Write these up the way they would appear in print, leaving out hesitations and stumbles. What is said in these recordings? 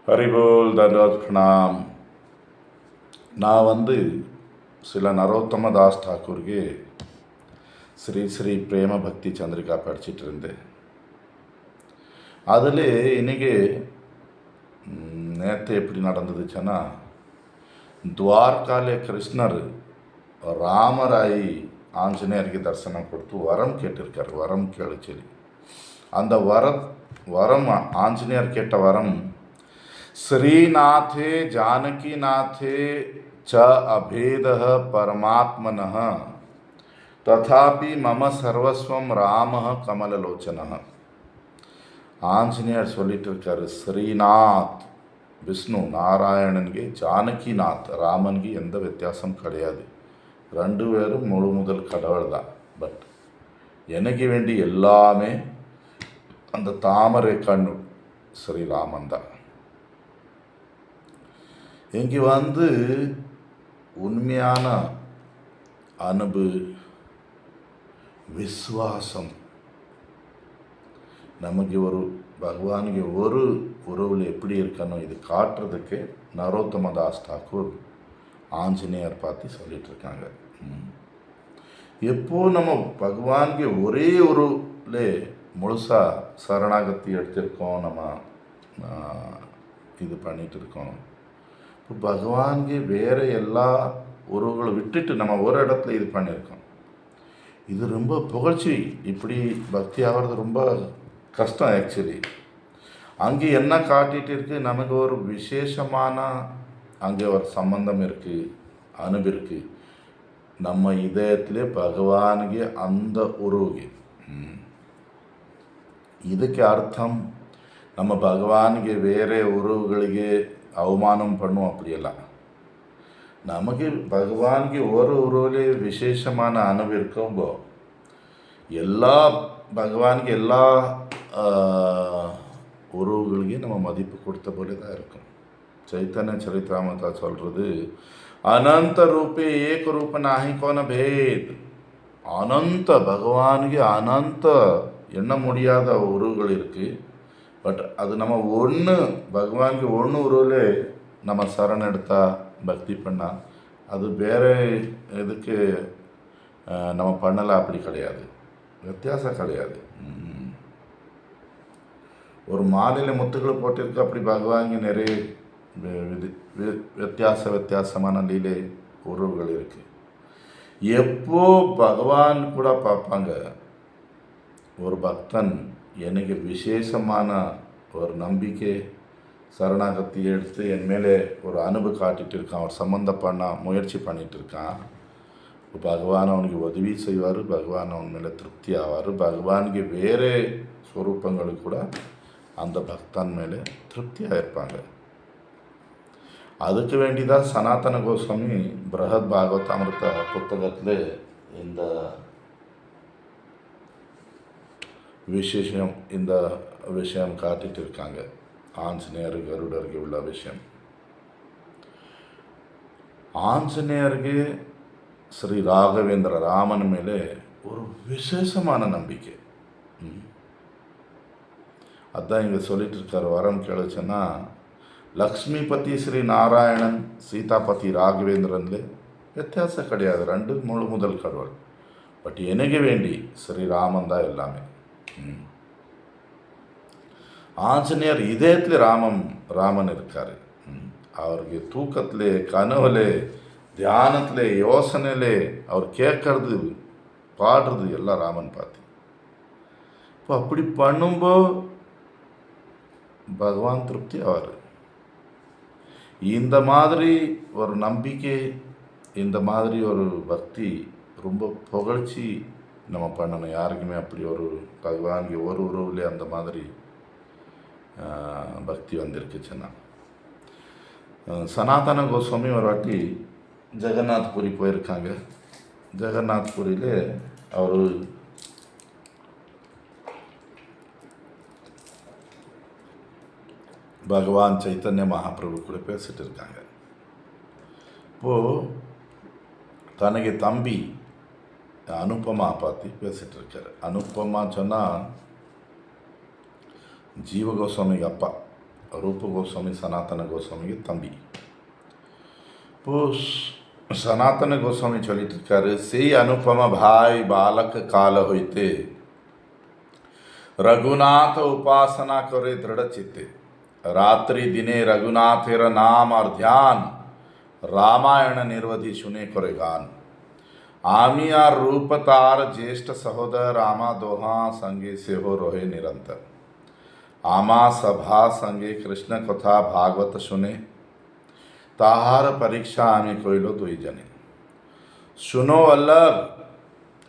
ஹரிபோல் தண்டவத் பிரணாம். நான் சில நரோத்தம தாஸ் ಠಾಕೂರ್ಗೆ ஸ்ரீ ஸ்ரீ பிரேம பக்தி சந்திரிகா படிச்சுட்டு இருந்தேன். அதில் இன்னைக்கு நேற்று எப்படி நடந்ததுச்சுன்னா, துவாரகாலே கிருஷ்ணர் ராமராயி ஆஞ்சநேயருக்கு தரிசனம் கொடுத்து வரம் கேட்டிருக்கார். வரம் கேளு சொல்லி அந்த வரம் ஆஞ்சநேயர் கேட்ட வரம், ஸ்ரீநாதே ஜானகிநாதே ச அபேத பரமாத்மன ததாபி மம சர்வஸ்வம் ராம கமலலோச்சன. ஆஞ்சநேயர் சொல்லிட்டு இருக்காரு, ஸ்ரீநாத் விஷ்ணு நாராயணனுக்கு, ஜானகிநாத் ராமனுக்கு எந்த வித்தியாசம் கிடையாது. ரெண்டு பேரும் முழு முதல் கடவுள் தான். பட் எனக்கு வேண்டி எல்லாமே அந்த தாமரை கண்ணு ஸ்ரீராமன் தான். இங்கே உண்மையான அன்பு, விஸ்வாசம், நமக்கு ஒரு பகவானுக்கு ஒரு உறவில் எப்படி இருக்கணும் இது காட்டுறதுக்கு நரோத்தம தாஸ் ಠಾಕೂರ್ ஆஞ்சநேயர் பார்த்து சொல்லிட்டு இருக்காங்க. எப்போ நம்ம பகவானுக்கு ஒரே உருவில் முழுசாக சரணாகதி எடுத்திருக்கோம், நம்ம இது பண்ணிட்டு இருக்கோம். இப்போ பகவானுக்கு வேறு எல்லா உறவுகளை விட்டுட்டு நம்ம ஒரு இடத்துல இது பண்ணியிருக்கோம். இது ரொம்ப புகழ்ச்சி. இப்படி பக்தி ஆகிறது ரொம்ப கஷ்டம். ஆக்சுவலி அங்கே என்ன காட்டிகிட்டு இருக்குது, நமக்கு ஒரு விசேஷமான அங்கே ஒரு சம்பந்தம் இருக்குது, அனுபவம் இருக்குது. நம்ம இதயத்திலே பகவானுக்கு அந்த உறவுக்கு. இதுக்கு அர்த்தம் நம்ம பகவானுக்கு வேறு உறவுಗಳಿಗೆ அவமானம் பண்ணுவோம் அப்படியெல்லாம். நமக்கு பகவானுக்கு ஒரு உறவுலே விசேஷமான அனுபவம் இருக்கும்போ எல்லா பகவானுக்கு எல்லா உறவுಗಳಿಗೆ நம்ம மதிப்பு கொடுத்த போல தான் இருக்கும். சைத்தன்ய சரித்திராமதா சொல்கிறது, அனந்த ரூபே ஏக ரூப நாஹி கோன பேத். அனந்த பகவானுக்கு அனந்த எண்ண முடியாத உறவுகள் இருக்குது. பட் அது நம்ம ஒன்று பகவானுக்கு ஒன்று உறவுலே நம்ம சரண் எடுத்தா பக்தி பண்ணால் அது வேறு இதுக்கு நம்ம பண்ணலாம். அப்படி கிடையாது, வித்தியாசம் கிடையாது. ஒரு மாலையில் முத்துக்களை போட்டிருக்கு, அப்படி பகவானுக்கு நிறைய வித்தியாசமான லீலை உறவுகள் இருக்குது. எப்போ பகவான் கூட பார்ப்பாங்க, ஒரு பக்தன் எனக்கு விசேஷமான ஒரு நம்பிக்கை சரணாகத்தி எடுத்து என் மேலே ஒரு அனுபவம் காட்டிகிட்டு இருக்கான், ஒரு சம்மந்தம் பண்ண முயற்சி பண்ணிகிட்டு இருக்கான். பகவான் அவனுக்கு உதவி செய்வார், பகவான் அவன் மேலே திருப்தி ஆவார். பகவானுக்கு வேறு ஸ்வரூபங்களுக்கு கூட அந்த பக்தன் மேலே திருப்தியாக இருப்பாங்க. அதுக்கு வேண்டிதான் சனாதன கோஸ்வாமி பிரஹத் பாகவதாமிருத புத்தகத்தில் இந்த விஷயம் காட்டிட்டு இருக்காங்க. ஆஞ்சநேயர் கருடருக்கு உள்ள விஷயம். ஆஞ்சநேயருக்கு ஸ்ரீ ராகவேந்திர ராமன் மேலே ஒரு விசேஷமான நம்பிக்கை. அதான் இங்கே சொல்லிட்டு இருக்கார். வரம் கேளுச்சுன்னா, லக்ஷ்மிபதி ஸ்ரீ நாராயணன், சீதாபதி ராகவேந்திரன்ல வித்தியாசம் கிடையாது. ரெண்டு முழு முதல் கடவுள். பட் எனக்கு வேண்டி ஸ்ரீராமன் தான் எல்லாமே. ஆஞ்சநேயர் இதயத்தில் ராமன் இருக்கார். அவருக்கு தூக்கத்திலே, கனவுலே, தியானத்திலே, யோசனையிலே அவர் கேட்கறது, பாடுறது எல்லாம் ராமன் பார்த்து. இப்போ அப்படி பண்ணும்போது பகவான் திருப்தி ஆவார். இந்த மாதிரி ஒரு நம்பிக்கை, இந்த மாதிரி ஒரு பக்தி ரொம்ப புகழ்ச்சி நம்ம பண்ணணும். யாருக்குமே அப்படி ஒரு பகவானுக்கு ஒரு உறவுலே அந்த மாதிரி பக்தி வந்திருக்குச்சுன்னா. சனாதன கோஸ்வாமி ஒரு வாட்டி ஜெகநாத் புரி போயிருக்காங்க. ஜெகநாத் புரியில் அவர் பகவான் சைத்தன்ய மகாபிரபு கூட பேசிட்டு இருக்காங்க. இப்போது தனக்கு தம்பி அனுப்பமா பார்த்து பேசிகிட்டு இருக்காரு. அனுப்பமா சொன்னால் ஜீவ கோஸ்வாமிக்கு அப்பா, ரூப கோஸ்வாமி சனாதன கோஸ்வாமிக்கு தம்பி. இப்போது சனாதன கோஸ்வாமி சொல்லிட்டு இருக்காரு, செய் அனுபம பாய் பாலक काल होते रघुनाथ उपासना करे दृढ़ चित्ते रात्रि दिने रघुनाथेर नाम और ध्यान रामायण निर्वधि सुने करे गान आमी और रूपतार ज्येष्ठ सहोदर आमा दोहा संगे से हो रोहे निरंतर आमा सभा संगे कृष्ण कथा भागवत सुने ताहार परीक्षा आमी कोइलो दुई जने सुनो वल्लभ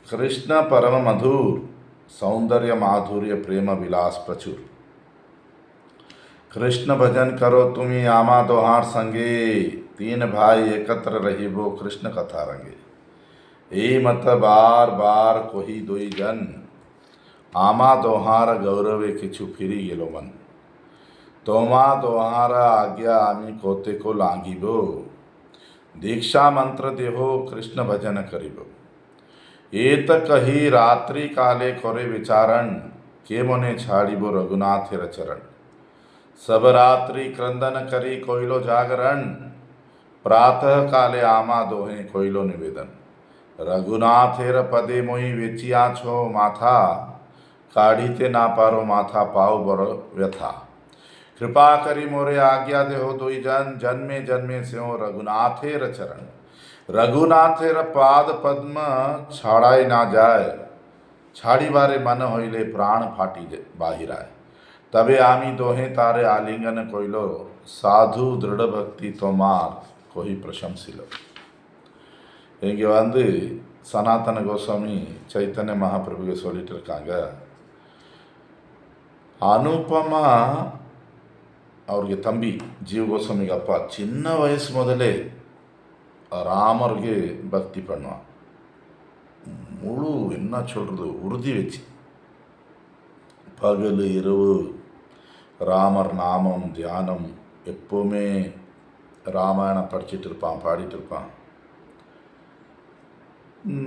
कृष्ण परम मधुर सौंदर्य माधुर्य प्रेम विलास प्रचुर कृष्ण भजन करो तुम्ही आमा दोहार संगे तीन भाई एकत्र रहिबो कृष्ण कथा रंगे ए मत बार बार कोही दुई जन आमा दोहार गौरवे किछु फिरी गेलो मन तोमा दोहार आज्ञा आमी कोते को लांगिबो दीक्षा मंत्र देहो कृष्ण भजन करिबो एत कही रात्रि काले कोरे विचारण के मोने छाड़िबो रघुनाथेर चरण सब रात्रि क्रंदन करी कोइलो जागरण प्रातः काले आमा दोहे कोइलो निवेदन रघुनाथेर पदे मोई वेचिया छो माथा काढ़ीते ना पारो माथा पाओ बर व्यथा कृपा करी मोरे आज्ञा देहो दुई जन जन्मे जन्मे से हो रघुनाथेर चरण रघुनाथेर पाद पद्म छाड़ाई ना जाए छाड़ी बारे मन होइले प्राण फाटी बाहिराय तबे आमी दोहे तारे आलिंगन कोइलो साधु दृढ़ भक्ति तोमार कोई प्रशंसिलो. இங்கே வந்து சனாதன கோஸ்வாமி சைத்தன்ய மகாபிரபுக்கு சொல்லிட்டு இருக்காங்க, அனுபமா ಅವ್ರಿಗೆ ತಂಬಿ ಜೀವ ಗೋಸ್ವಾಮಿಗೆ ಅಪ್ಪ ಚಿನ್ನ ವಯಸ್ಸು ಮೊದಲೇ ராமருக்கு பக்தி பண்ணுவான். முழு என்ன சொல்கிறது உறுதி வச்சு பகல் இரவு ராமர் நாமம் தியானம் எப்போவுமே ராமாயணம் படிச்சுட்டு இருப்பான், பாடிட்டு இருப்பான்.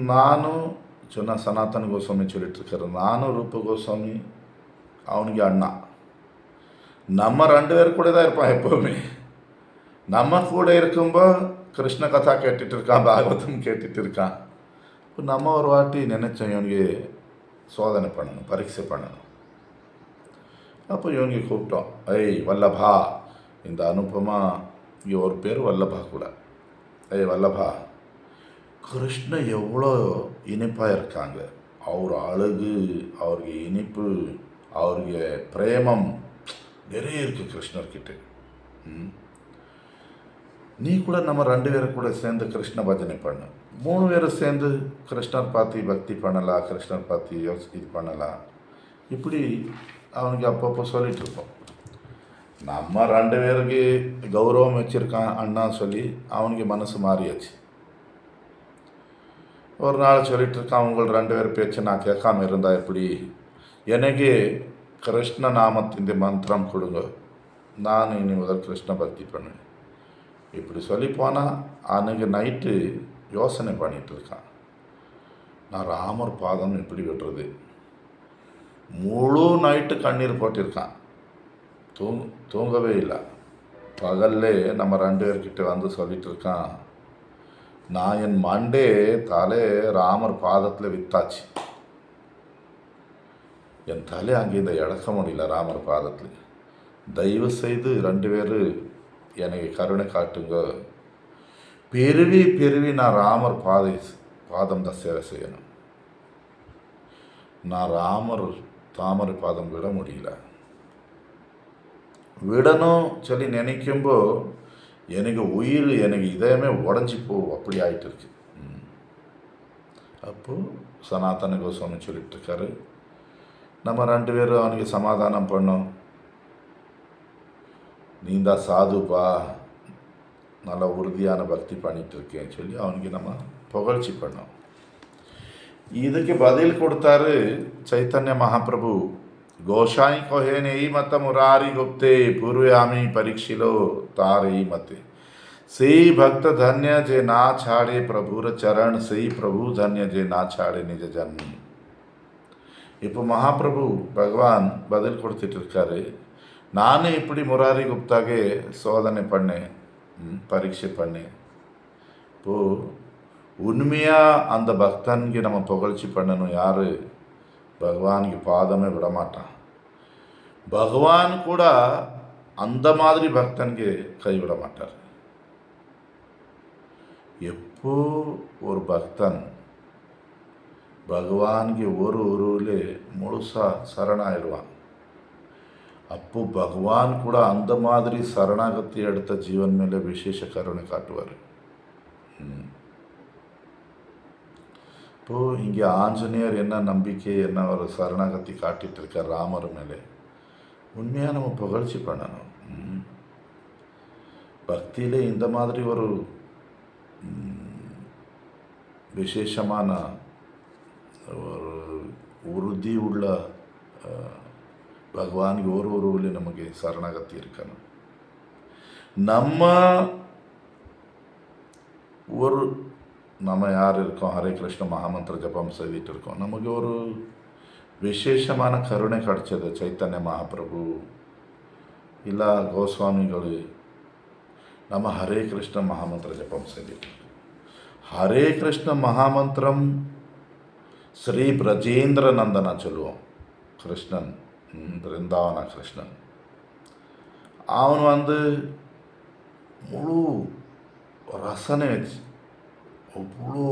நானும் சொன்ன சனாதன கோஸ்வாமி சொல்லிட்டு இருக்காரு, நானும் ரூப கோஸ்வாமி அவனுக்கு அண்ணா, நம்ம 2 பேர் கூட தான் இருப்பான் எப்போவுமே. நம்ம கூட இருக்கும்போது கிருஷ்ண கதா கேட்டுட்டு இருக்கான், பாகவதம் கேட்டுட்டு இருக்கான். இப்போ நம்ம ஒரு வாட்டி நினச்சோம் இவனுக்கு சோதனை பண்ணணும், பரீட்சை பண்ணணும். அப்போ இவனுக்கு கூப்பிட்டோம், ஐய் வல்லபா, இந்த அனுபமா இங்கே ஒரு பேர் வல்லபா கூட, ஐய் வல்லபா, கிருஷ்ணன் எவ்வளோ இனிப்பாக இருக்காங்க, அவர் அழகு, அவருக்கு இனிப்பு, அவருக்கு பிரேமம் நிறைய இருக்குது கிருஷ்ணர்கிட்ட. நீ கூட நம்ம 2 பேரும் கூட சேர்ந்து கிருஷ்ண பஜனை பண்ணு, 3 பேரும் சேர்ந்து கிருஷ்ணர் பார்த்து பக்தி பண்ணலாம், கிருஷ்ணர் பார்த்து இது பண்ணலாம். இப்படி அவனுக்கு அப்பப்போ சொல்லிகிட்டு இருப்போம். நம்ம 2 பேருக்கு கௌரவம் வச்சுருக்கான் அண்ணா சொல்லி அவனுக்கு மனசு மாறியாச்சு. ஒரு நாள் சொல்லிட்டு இருக்கான், உங்கள் 2 பேர் பேச்சு நான் கேட்காம இருந்தால் எப்படி, எனக்கு கிருஷ்ண நாமத்தின் மந்திரம் கொடுங்க, நான் இனி முதல் கிருஷ்ண பக்தி பண்ணுவேன். இப்படி சொல்லி போனால் அன்றைக்கி நைட்டு யோசனை பண்ணிகிட்டு இருக்கான், நான் ராமர் பாதம் இப்படி விடுறது. முழு நைட்டு கண்ணீர் போட்டிருக்கான், தூங்கவே இல்லை. பகல்லே நம்ம 2 பேர்கிட்ட வந்து சொல்லிட்டு இருக்கான், நான் என் மண்டே தலை ராமர் பாதத்தில் வித்தாச்சு, என் தலை அங்கேருந்து இழக்க முடியல ராமர் பாதத்தில், தயவு செய்து 2 பேர் எனக்கு கருணை காட்டுங்க, பெருவி பெருவி நான் ராமர் பாதம் தான் சேவை செய்யணும், நான் ராமர் தாமரை பாதம் விட முடியல, விடணும் சொல்லி நினைக்கும்போ எனக்கு உயிர், எனக்கு இதயமே உடஞ்சி அப்படி ஆகிட்டு இருக்கு. அப்போது சனாதன கோஸ்வாமி சொல்லிட்டு இருக்காரு, நம்ம 2 பேரும் அவனுக்கு சமாதானம் பண்ணோம், நீந்தா சாதுப்பா, நல்லா உறுதியான பக்தி பண்ணிகிட்டு இருக்கேன்னு சொல்லி அவனுக்கு நம்ம புகழ்ச்சி பண்ணோம். இதுக்கு பதில் கொடுத்தாரு चैतन्य महाप्रभु। गोसाई कहे नहीं मत मुरारी गुप्ते पूर्वे आमी परीक्षिलो तारे मते। सही भक्त धन्य जे ना छाड़े प्रभुर चरण, सही प्रभु धन्य जे ना छाड़े निज जन। இப்போ மகாபிரபு பகவான் பதில் கொடுத்துட்டு இருக்காரு, நானே இப்படி முராரி குப்தாಗೆ சோதனை பண்ணேன், பரீட்சை பண்ணேன். இப்போது உண்மையாக அந்த பக்தனுக்கு நம்ம புகழ்ச்சி பண்ணணும். யார்? பகவானுக்கு பாதமே விடமாட்டான். பகவான் கூட அந்த மாதிரி பக்தனுக்கு கைவிட மாட்டார். எப்போ ஒரு பக்தன் பகவானுக்கு ஒரு உருவிலே முழுசாக சரணாயிடுவான், அப்போ பகவான் கூட அந்த மாதிரி சரணாகத்தி எடுத்த ஜீவன் மேலே விசேஷ கருணை காட்டுவார். இப்போது இங்கே ஆஞ்சநேயர் என்ன நம்பிக்கை, என்ன ஒரு சரணாகத்தி காட்டிகிட்டு இருக்கார் ராமர் மேலே. உண்மையாக நம்ம புகழ்ச்சி பண்ணணும். பக்தியிலே இந்த மாதிரி ஒரு விசேஷமான ஒரு உறுதி உள்ள பகவானுக்கு ஒரு உருவில் நமக்கு சரணாகத்தி இருக்கணும். நம்ம யார் இருக்கோம், ஹரே கிருஷ்ண மகாமந்திர ஜபம் செய்துட்டு இருக்கோம். நமக்கு ஒரு விசேஷமான கருணை கிடைச்சது. சைத்தன்ய மகாபிரபு இல்லை கோஸ்வாமிகள் நம்ம ஹரே கிருஷ்ண மகாமந்திர ஜபம் செய்துட்டு இருக்கோம். ஹரே கிருஷ்ண மகாமந்திரம் ஸ்ரீ பிரஜேந்திர நந்தனா சொல்லுவோம். கிருஷ்ணன், பிருந்தாவன கிருஷ்ணன், அவன் முழு ரசனை வச்சு அவ்வளோ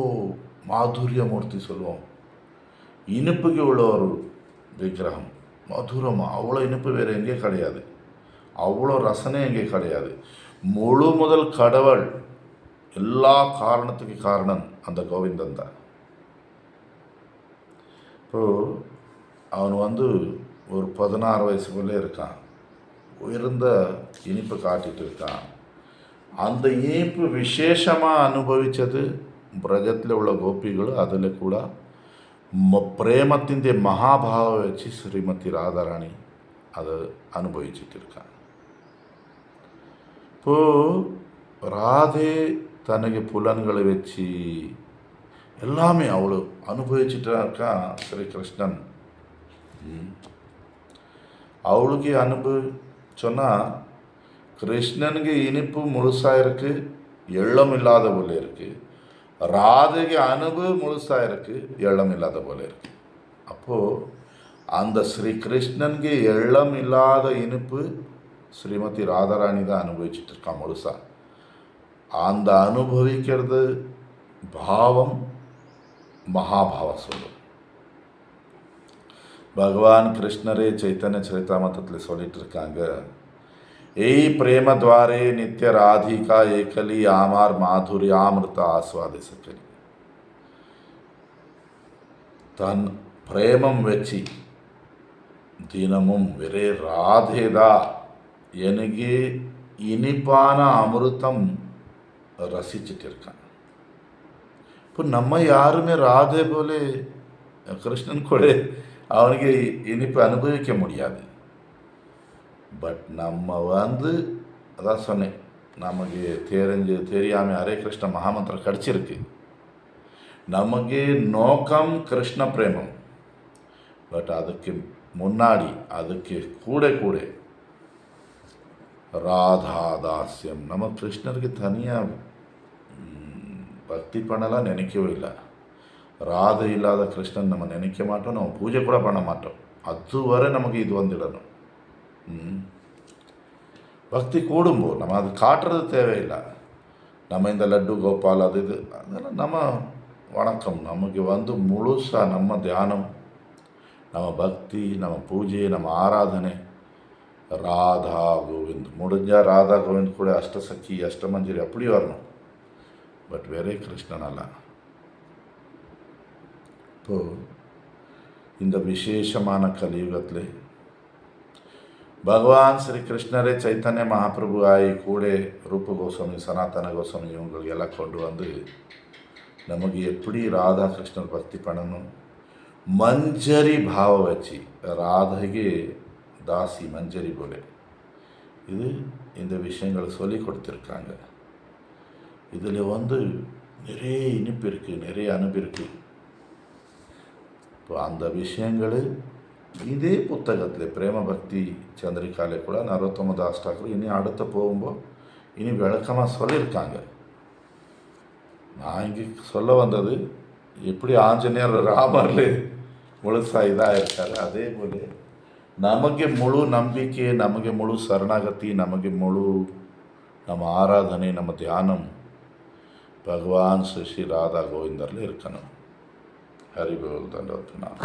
மாதுரியமூர்த்தி சொல்லுவோம். இனிப்புக்கு உள்ள ஒரு விக்கிரகம், மதுரமாக அவ்வளோ இனிப்பு வேறு எங்கே கிடையாது, அவ்வளோ ரசனை எங்கே கிடையாது. முழு முதல் கடவுள் எல்லா காரணத்துக்கு காரணம் அந்த கோவிந்தன் தான். இப்போது அவன் ஒரு 16 வயசு போல இருக்கான், உயர்ந்த இனிப்பு காட்டிகிட்டு இருக்கான். அந்த இனிப்பு விசேஷமாக அனுபவித்தது பிரஜத்தில் உள்ள கோபிகள். அதில் கூட பிரேமத்தின் மகாபாவ வச்சு ஸ்ரீமதி ராதாராணி அதை அனுபவிச்சுட்டு இருக்கான். இப்போது ராதே தனக்கு புலன்களை வச்சு எல்லாமே அவ்வளோ அனுபவிச்சுட்டா இருக்கான் ஸ்ரீகிருஷ்ணன். அவளுக்கு சொன்னால் கிருஷ்ணனுக்கு இனிப்பு முழுசாக இருக்குது, எள்ளம் இல்லாத போல இருக்குது. ராதைக்கு முழுசாக இருக்குது, எள்ளம் இல்லாத போல இருக்குது. அப்போது அந்த ஸ்ரீ கிருஷ்ணனுக்கு எள்ளம் இல்லாத இனிப்பு ஸ்ரீமதி ராதாராணி தான் அனுபவிச்சுட்டு இருக்கான் முழுசா. அந்த அனுபவிக்கிறது பாவம் மகாபாவ சொல்லும். பகவான் கிருஷ்ணரே சைத்தன்ய சரிதாமத்தில் சொல்லிட்டு இருக்காங்க, ஏய் பிரேம துவாரே நித்திய ராதிகா ஏகலி ஆமார் மாதுரிய அமிர்த ஆஸ்வாதிசக்கலி. தன் பிரேமம் வச்சு தினமும் வெறே ராதேதா எனக்கு இனிப்பான அமிர்தம் ரசிச்சுட்டு இருக்கான். இப்போ நம்ம யாருமே ராதே போல கிருஷ்ணன் கூட அவனுக்கு இனிப்பு அனுபவிக்க முடியாது. பட் நம்ம அதான் சொன்னேன், நமக்கு தெரியாமல் ஹரே கிருஷ்ண மகாமந்திரம் கிடச்சிருக்கு. நமக்கு நோக்கம் கிருஷ்ண பிரேமம். பட் அதுக்கு முன்னாடி அதுக்கு கூட ராதாதாஸ்யம். நம்ம கிருஷ்ணருக்கு தனியாக பக்தி பண்ணலாம் நினைக்கவே இல்லை. ராதை இல்லாத கிருஷ்ணன் நம்ம நினைக்க மாட்டோம், நம்ம பூஜை கூட பண்ண மாட்டோம். அதுவரை நமக்கு இது வந்துடணும். பக்தி கூடும்போது நம்ம அது காட்டுறது தேவையில்லை. நம்ம இந்த லட்டு கோபால் இது அதெல்லாம் நம்ம வணக்கம். நமக்கு முழுசாக நம்ம தியானம், நம்ம பக்தி, நம்ம பூஜை, நம்ம ஆராதனை ராதா கோவிந்த். முடிஞ்சால் ராதா கோவிந்த் கூட அஷ்டசக்கி அஷ்டமஞ்சரி அப்படி வரணும். பட் வேறே கிருஷ்ணன் அல்ல. இப்போது இந்த விசேஷமான கலியுகத்தில் பகவான் ஸ்ரீ கிருஷ்ணரே சைத்தன்ய மகாபிரபு ஆகி கூட ரூப கோஸ்வாமி, சனாதன கோஸ்வாமி இவங்களெல்லாம் கொண்டு நமக்கு எப்படி ராதா கிருஷ்ணர் பக்தி பண்ணணும், மஞ்சரி பாவ வச்சு ராதைக்கு தாசி மஞ்சரி போல இந்த விஷயங்களை சொல்லி கொடுத்துருக்காங்க. இதில் நிறைய இனிப்பு இருக்குது, நிறைய அனுப்பு இருக்குது. இப்போ அந்த விஷயங்கள் இதே புத்தகத்தில் பிரேம பக்தி சந்திரிகாலே கூட நரோத்தம தாஸ் தாக்கூர் இனி அடுத்து போகும்போது இனி விளக்கமாக சொல்லியிருக்காங்க. நான் இங்கே சொல்ல வந்தது எப்படி ஆஞ்சநேயர் ராமர்ல முழுசாக இதாக இருக்காரு, அதே போல் ನಮಗೆ ಮುಳು ನಂಬಿಕೆ, ನಮಗೆ ಮುಳು ಶರಣಾಗತಿ, ನಮಗೆ ಮುಳು ನಮ್ಮ ಆರಾಧನೆ, ನಮ್ಮ ಧ್ಯಾனம் பகவான் ஸ்ரீ ஸ்ரீ ராதா கோவிந்தரில் இருக்கணும். ஹரி போல் தண்டவத்து நான்